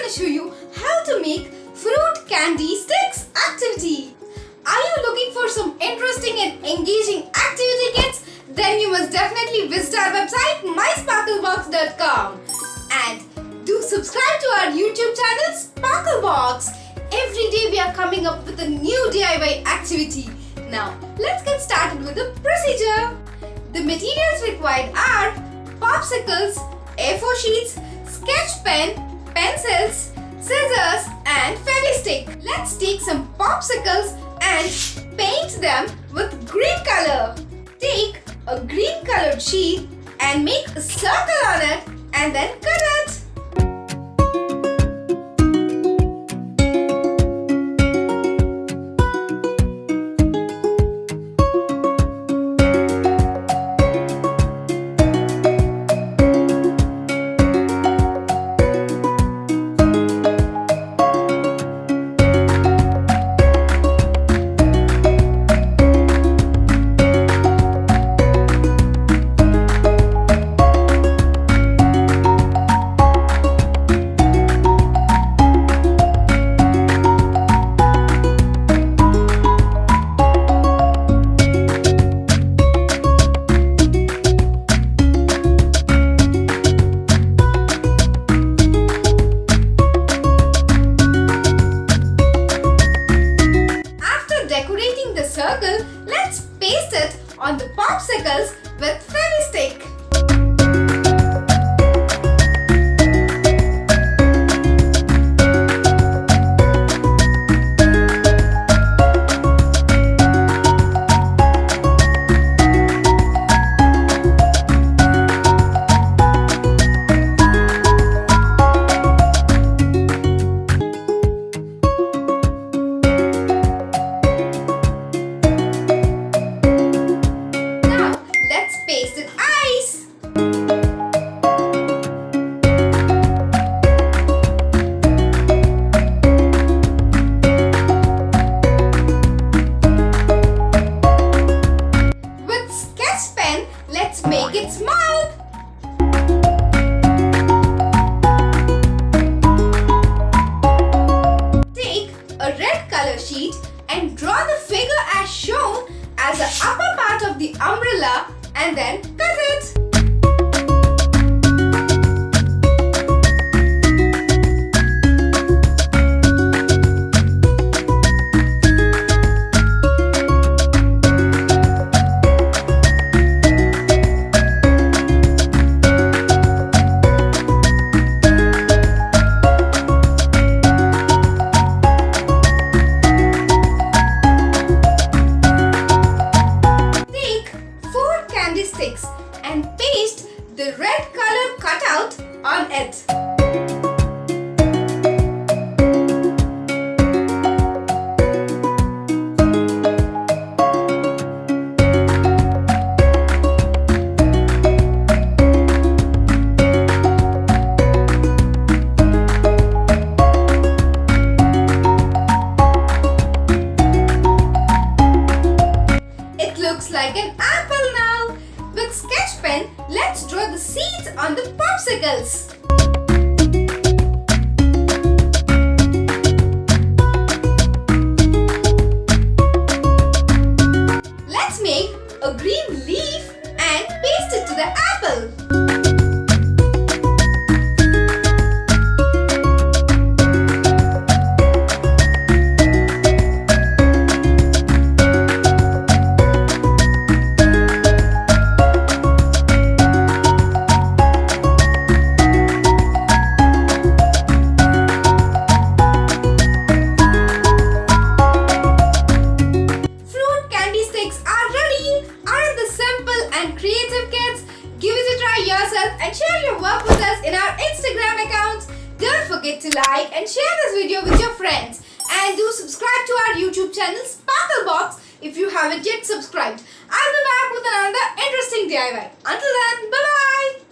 to show you how to make fruit candy sticks activity. Are you looking for some interesting and engaging activity kits? Then you must definitely visit our website mysparklebox.com and do subscribe to our YouTube channel Sparklebox. Every day we are coming up with a new DIY activity. Now let's get started with the procedure. The materials required are popsicles, A4 sheets, sketch pen, pencils, scissors and Fevi-stick. Let's take some popsicles and paint them with green color. Take a green colored sheet and make a circle on it and then cut it. Decorating the circle, let's paste it on the popsicles with Fevi-stick. Pasted ice. With sketch pen, let's make its mouth. Take a red color sheet and draw the figure as shown as the upper part of the umbrella and then cut it. Sticks and paste the red color cutout on it. It looks like an apple now. With sketch pen, let's draw the seeds on the popsicles. Let's make a green leaf and paste it to the apple. And share your work with us in our Instagram account. Don't forget to like and share this video with your friends. And do subscribe to our YouTube channel Sparklebox if you haven't yet subscribed. I'll be back with another interesting DIY. Until then, bye-bye.